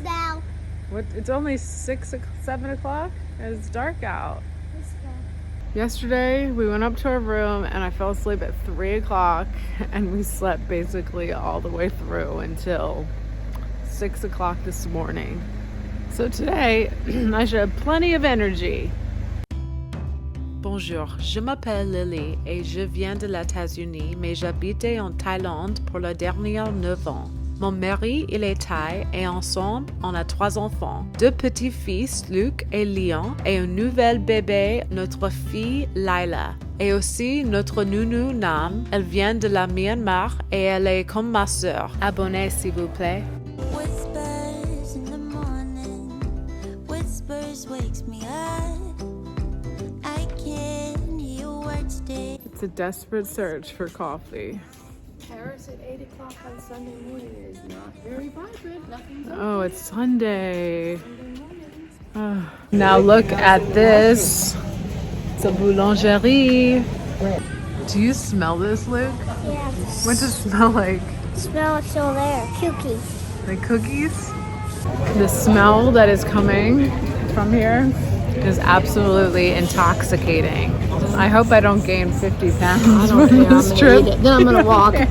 now. What? It's only 7 o'clock and it's dark out. Yesterday we went up to our room and I fell asleep at 3 o'clock and we slept basically all the way through until 6 o'clock this morning. So today I should have plenty of energy. Bonjour, je m'appelle Lily et je viens de les États-Unis, mais j'habitais en Thaïlande pour les derniers 9 ans. Mon mari, il est thaï et ensemble, on a 3 enfants. 2 petits-fils, Luc et Lion, et un nouvel bébé, notre fille Lyla. Et aussi notre nounou Nam, elle vient de la Myanmar et elle est comme ma sœur. Abonnez s'il vous plaît. Whispers in the morning, whispers wakes me up. I can't hear words today. It's a desperate search for coffee. Paris at 8 o'clock on Sunday morning is not very vibrant. Nothing's open. Oh, it's Sunday. Now look at this. It's a boulangerie. Do you smell this, Luke? Yes. What does it smell like? Smell is still there. Cookies. Like cookies? The smell that is coming from here is absolutely intoxicating. I hope I don't gain 50 pounds on this trip. Then I'm gonna walk. I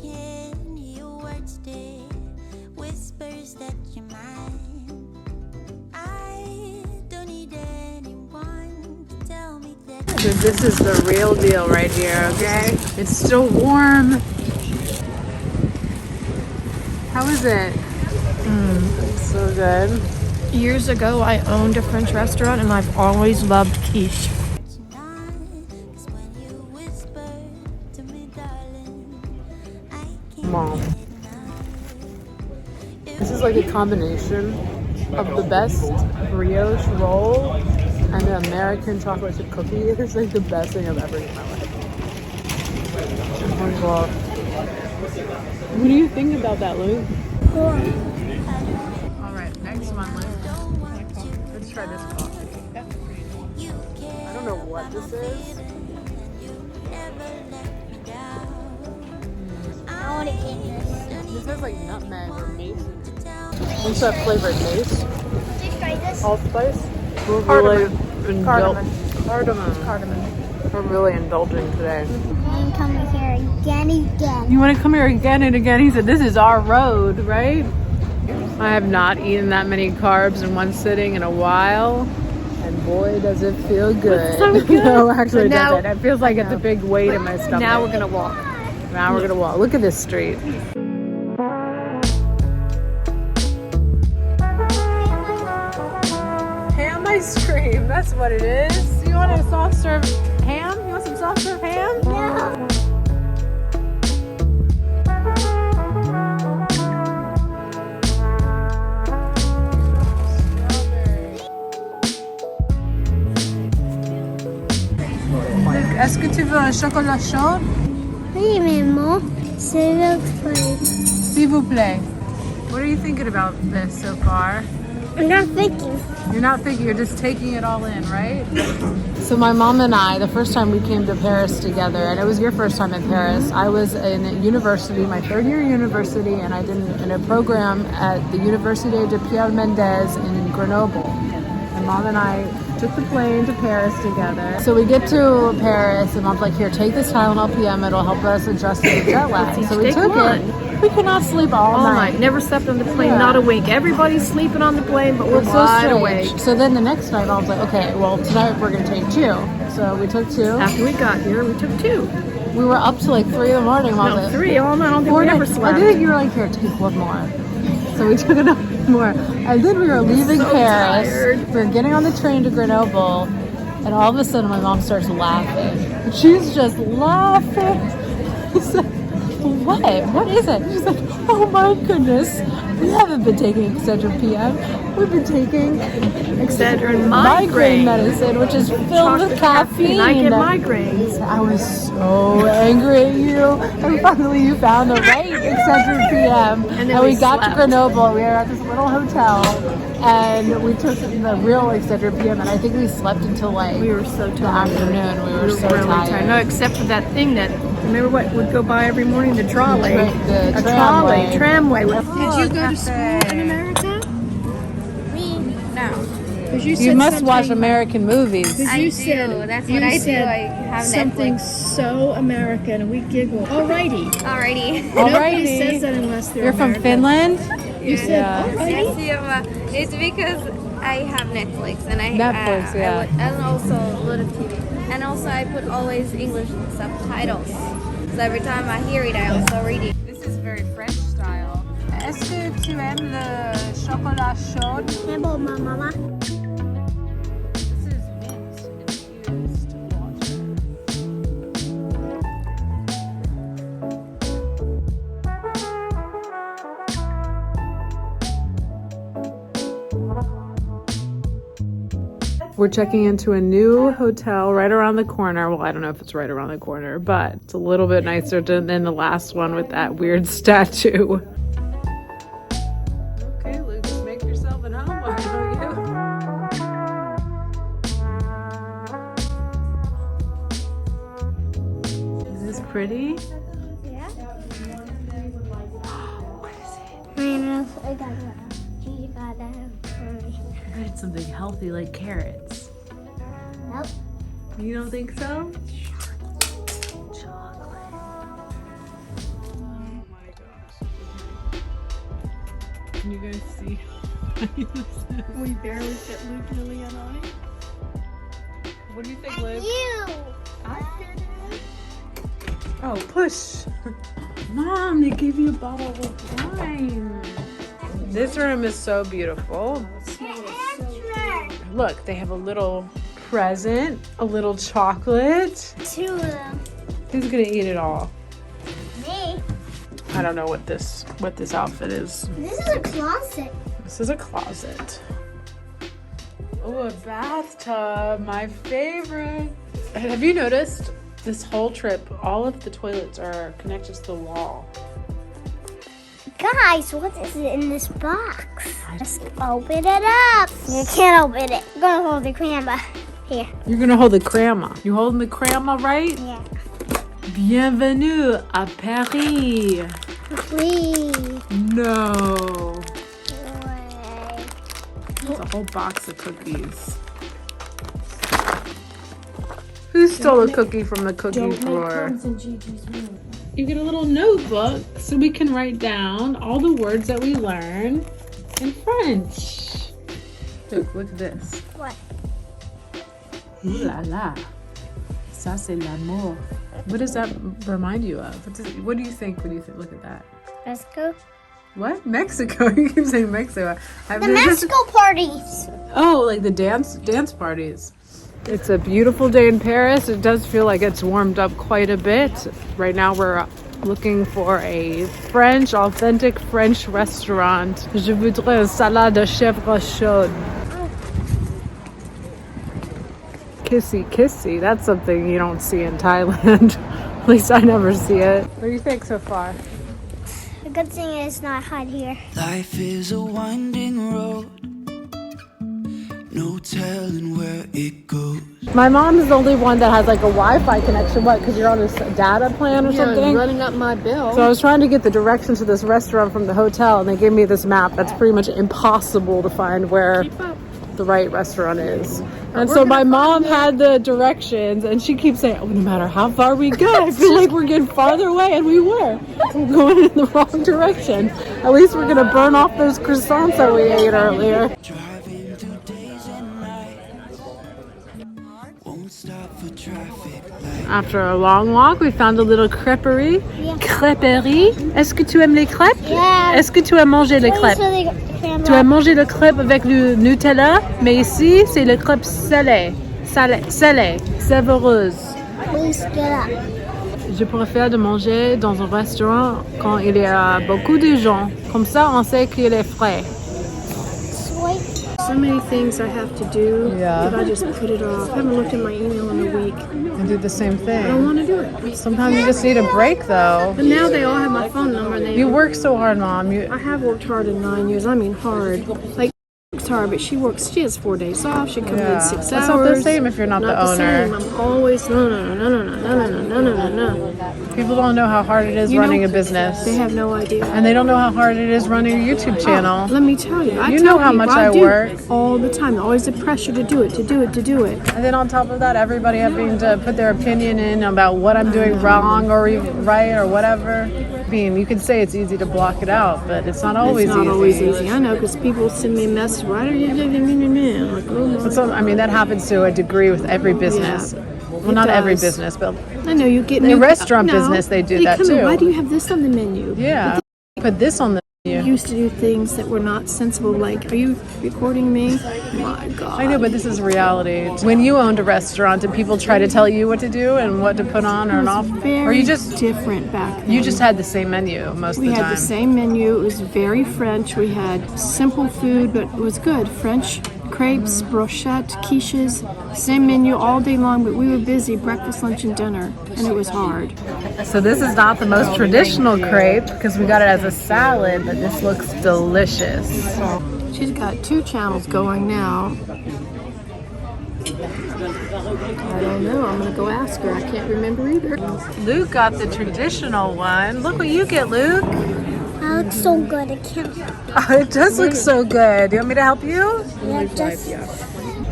can't hear words today, whispers that you're mine. I don't need anyone to tell me that. Dude, this is the real deal right here, okay? It's still warm. How is it? So good. Years ago, I owned a French restaurant, and I've always loved quiche. Cause when you whisper to me, darling, I can't Mom. This is like a combination of the best brioche roll and the American chocolate chip cookie. It's like the best thing I've ever eaten in my life. Oh my God. What do you think about that, Luke? All right, next one, Luke. Let's try this coffee. I don't know what this is. I want to eat this. This has like nutmeg or mace. What's that flavored mace? Did you try this? Allspice? We're Cardamom. We're really indulging today. I'm coming here again and again. You want to come here again and again? He said, this is our road, right? I have not eaten that many carbs in one sitting in a while. And boy, does it feel good. So good. No, actually, it Now- doesn't. It feels like it's a big weight in my stomach. Now we're gonna walk. Now we're gonna walk. Look at this street. Ham ice cream. That's what it is. You want a soft serve ham? You want some soft serve ham? No. Est-ce que tu veux un chocolat chaud? Oui, maman. C'est l'autre. S'il vous plaît. What are you thinking about this so far? I'm not thinking. You're not thinking, you're just taking it all in, right? So my mom and I, the first time we came to Paris together, and it was your first time in Paris, I was in university, my 3rd year university, and I did in a program at the Université de Pierre Mendès in Grenoble. My mom and I took the plane to Paris together. So we get to Paris, and Mom's like, here, take this Tylenol PM, it'll help us adjust to the jet lag. So we Take took one. it. We could not sleep all All night. night. Never slept on the plane, Yeah. not a wink. Everybody's sleeping on the plane, but we're It's so wide strange. awake. So then the next night, I was like, okay, well, tonight we're going to take 2. So we took 2. After we got here, we took 2. We were up to like 3 in the morning. Mom was No, like, 3. All night. I don't think we ever I slept. think you were like, here, take 1 more. So we took another more. And then we were leaving so Paris. tired. We were getting on the train to Grenoble. And all of a sudden, my mom starts laughing. She's just laughing. I said, what? What is it? She's like, oh my goodness. We haven't been taking Excedrin PM. We've been taking Excedrin migraine migraine. medicine, which is filled Chocolate with caffeine. I get migraines. I was so angry at you. And finally you found the right Excedrin PM. And then we we got to slept. Grenoble. We were at this little hotel. And we took the real Excedrin PM. And I think we slept until like We were so the tired. afternoon. We were so really tired. No, except for that thing that Remember what would go by every morning? The trolley. The A tramway. tramway. Did Oh, you go to cafe. school in America? Me? No. Because you You said must watch something- American movies. Because you said That's you what I do. said I have something Netflix. so American, and we giggled. Alrighty. Alrighty. Nobody Alrighty. says that unless they're You're from American. Finland? You said Yeah. alrighty. Yes, it's because I have Netflix and I Netflix, yeah. and also a lot of TV, and also I put always English subtitles. So every time I hear it, I also read it. This is very French style. Est-ce que tu aimes le chocolat chaud? Hello, Mama. This is mint infused water. We're checking into a new hotel right around the corner. Well, I don't know if it's right around the corner, but it's a little bit nicer than the last one with that weird statue. Okay, Lucas, make yourself at home, why don't you? Is this pretty? Yeah. What is it? I got that. You got that. I bet it's something healthy like carrots. Nope. You don't think so? Chocolate. Oh my gosh. Can you guys see? We barely fit Luke, Lily, and I. What do you think, Liz? You. I fit in. Oh, push. Mom, they gave you a bottle of wine. This room is so beautiful. Look, they have a little present, a little chocolate. Two of them. Who's gonna eat it all? Me. I don't know what this outfit is. This is a closet. This is a closet. Oh, a bathtub, my favorite. Have you noticed this whole trip, all of the toilets are connected to the wall? Guys, what is it in this box? Let's open it up. You can't open it. I'm gonna hold the camera. Here. You're gonna hold the crema. You holding the crema, right? Yeah. Bienvenue à Paris. Please. No. Wait. It's a whole box of cookies. Who stole a cookie from the cookie drawer? in Gigi's room. You get a little notebook so we can write down all the words that we learn in French. Look at this. What? Ooh la la. Ça c'est l'amour. What does that remind you of? What do you think when you look at that? Let's go. What? Mexico? You keep saying Mexico. The Mexico parties. Oh, like the dance parties. It's a beautiful day in Paris. It does feel like it's warmed up quite a bit. Right now we're looking for a authentic French restaurant. Je voudrais une salade de chèvre chaude. Kissy, kissy. That's something you don't see in Thailand. At least I never see it. What do you think so far? The good thing is it's not hot here. Life is a winding road, no telling where it goes. My mom's the only one that has like a Wi-Fi connection. What? Because you're on a data plan or something? running up my bill. So I was trying to get the direction to this restaurant from the hotel, and they gave me this map that's pretty much impossible to find where the right restaurant is. And so my mom had the directions, and she keeps saying, oh, no matter how far we go, I feel like we're getting farther away, and we were. We're going in the wrong direction. At least we're going to burn off those croissants that we ate earlier. Driving through days and nights, won't stop for traffic lights. After a long walk, we found a little crêperie. Yeah. Crêperie. Est-ce que tu aimes les crêpes? Yeah. Est-ce que tu as mangé les crêpes? Tu as mangé le crêpe avec le Nutella, mais ici, c'est le crêpe salé, savoureuse. Please get up. Je préfère de manger dans un restaurant quand il y a beaucoup de gens. Comme ça, on sait qu'il est frais. Sweet. So many things I have to do Yeah. that I just put it off. I haven't looked at my email in a week. And do the same I don't thing. want to do it. Sometimes you just need a break, though. But now they all have my phone number. And You work so hard, Mom. I have worked hard in 9 years. I mean hard. Like works hard, but she has 4 days off. She comes in 6 That's hours. not the same if you're not the owner. Same. I'm always no. People don't know how hard it is running a business. They have no idea. And they don't know how hard it is running a YouTube channel. Let me tell you. You know how much I do work. all the time. Always the pressure to do it. And then on top of that, everybody having to put their opinion in about what I'm doing wrong or right or whatever. I mean, you can say it's easy to block it out, but it's not always It's not easy. always easy. I know, because people send me a message. Why are you doing it? I'm like, oh my But so, I mean, that happens to a degree with every business. Well, not every does. business, but I know you get the restaurant business, they do that too. Why do you have this on the menu? Yeah, put this on the You menu. used to do things that were not sensible. Like, are you recording me? My God. I know, but this is reality. When you owned a restaurant, did people try to tell you what to do and what to put on or not? Very Or you just different back then. you just had the same menu most of We the had time? the same menu. It was very French. We had simple food, but it was good. French crepes, brochette, quiches, same menu all day long, but we were busy breakfast, lunch, and dinner, and it was hard. So this is not the most traditional crepe because we got it as a salad, but this looks delicious. She's got 2 channels going now. I don't know. I'm going to go ask her. I can't remember either. Luke got the traditional one. Look what you get, Luke. That looks so good. I can't. Oh, it does look so good. Do you want me to help you? Yeah, just.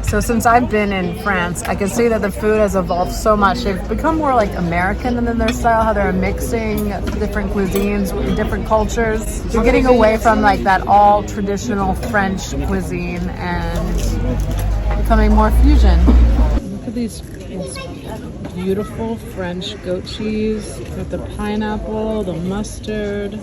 So since I've been in France, I can see that the food has evolved so much. They've become more like American in their style, how they're mixing different cuisines, different cultures. They're getting away from like that all traditional French cuisine and becoming more fusion. Look at these beautiful French goat cheese with the pineapple, the mustard.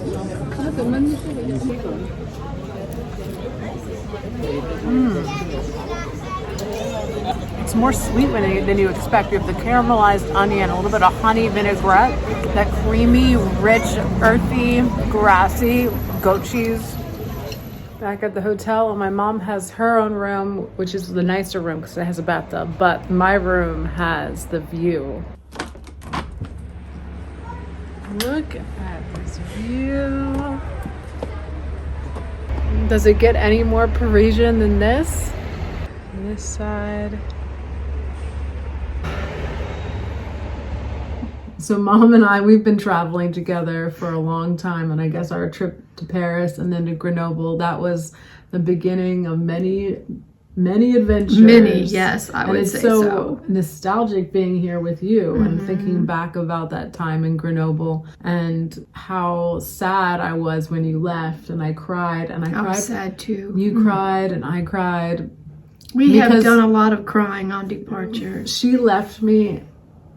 It's more sweet than you expect. You have the caramelized onion, a little bit of honey vinaigrette, that creamy, rich, earthy, grassy goat cheese. Back at the hotel, and my mom has her own room, which is the nicer room because it has a bathtub, but my room has the view. Look at this view. Does it get any more Parisian than this? On this side. So Mom and I, we've been traveling together for a long time, and I guess our trip to Paris and then to Grenoble, that was the beginning of many adventures. Many, yes, I and would it's say so so. nostalgic being here with you and thinking back about that time in Grenoble and how sad I was when you left, and I cried and I I cried. was sad too. You cried and I cried. We have because- done a lot of crying on departures. She left me.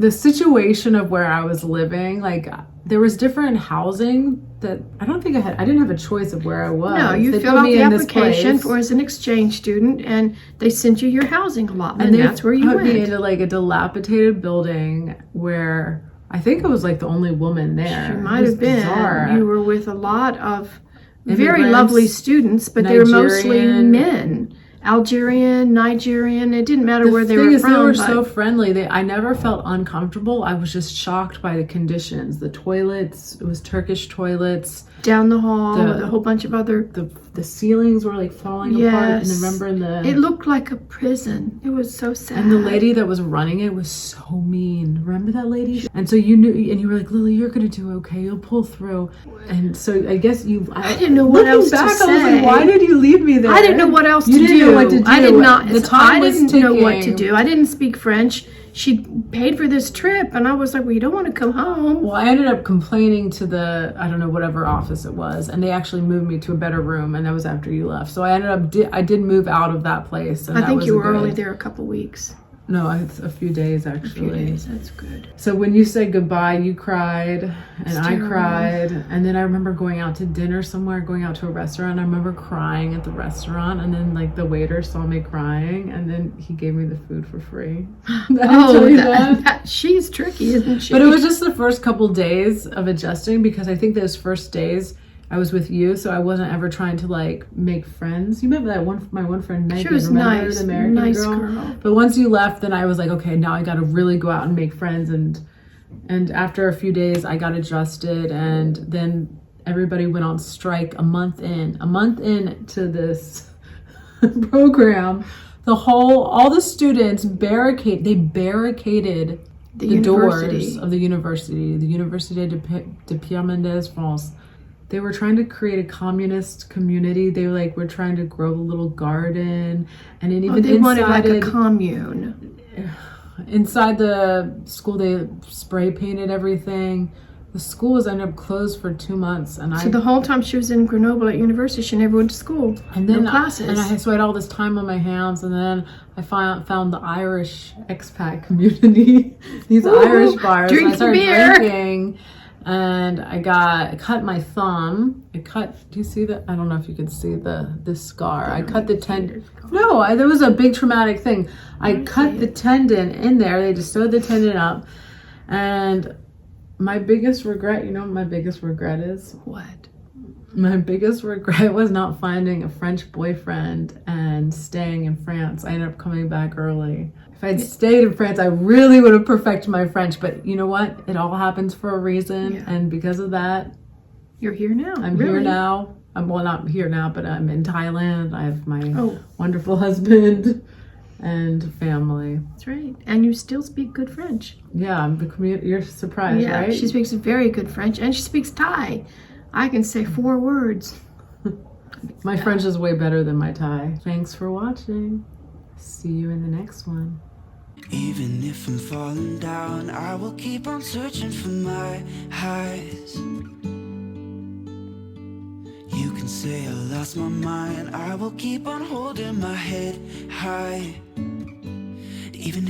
The situation of where I was living, like there was different housing that I don't think I didn't have a choice of where I was. No, you They fill put out me the in this application place, for as an exchange student, and they sent you your housing allotment, and they that's where you put me went. into like a dilapidated building where I think I was like the only woman there. You It might was have been. bizarre. You were with a lot of very Immigrants, lovely students, but they were mostly Nigerian. men. Algerian, Nigerian, it didn't matter where they The were thing is, from. they were but so friendly. I never felt uncomfortable. I was just shocked by the conditions. The toilets, it was Turkish toilets. down the hall the- with a whole bunch of other. The ceilings were like falling apart. And Yes. remember in the It looked like a prison. It was so sad. And the lady that was running it was so mean. Remember that lady? And so you knew, and you were like, Lily, you're gonna do okay. You'll pull through. And so I guess I didn't know what looking else to back, I was say. like, why did you leave me there? I didn't know what else You to didn't do. know what to do. I did not. The time I was didn't know what to ticking. do. I didn't speak French. She paid for this trip, and I was like, "Well, you don't want to come home." Well, I ended up complaining to the, I don't know, whatever office it was, and they actually moved me to a better room, and that was after you left. So I ended up, I did move out of that place. And I that think was you were good. only there a couple weeks. No, a few days A actually. few days. That's good. So when you said goodbye, you cried and I terrible. cried. And then I remember going out to dinner somewhere, going out to a restaurant. I remember crying at the restaurant, and then like the waiter saw me crying, and then he gave me the food for free. Did I tell you that? She's tricky, isn't she? But it was just the first couple days of adjusting, because I think those first days I was with you, so I wasn't ever trying to like make friends. You remember that my one friend Megan? She was remember nice, the American nice girl? girl. But once you left, then I was like, okay, now I got to really go out and make friends. And after a few days, I got adjusted, and then everybody went on strike a month in to this program. All the students barricaded the doors of the Université de Piémont France. They were trying to create a communist community. They were trying to grow a little garden, and then even they wanted like a inside commune. inside the school, they spray painted everything. The school was ended up closed for 2 months, and So the whole time she was in Grenoble at university, she never went to school. and then no classes. So I had all this time on my hands, and then I found the Irish expat community, these Irish bars. drink I started beer. drinking, and I cut my thumb. Do you see that? I don't know if you can see this scar. I cut the tendon. No, there was a big traumatic thing. I cut the tendon in there. They just sewed the tendon up, and my biggest regret, you know what my biggest regret is? What? My biggest regret was not finding a French boyfriend and staying in France. I ended up coming back early. If I'd stayed in France, I really would have perfected my French. But you know what? It all happens for a reason. Yeah. And because of that, You're here now. I'm here now. I'm not here now, but I'm in Thailand. I have my Oh. wonderful husband and family. That's right. And you still speak good French. Yeah, you're surprised, Yeah, right? she speaks very good French, and she speaks Thai. I can say 4 words. My French is way better than my Thai. Thanks for watching. See you in the next one. Even if I'm falling down, I will keep on searching for my highs. You can say I lost my mind, I will keep on holding my head high. Even if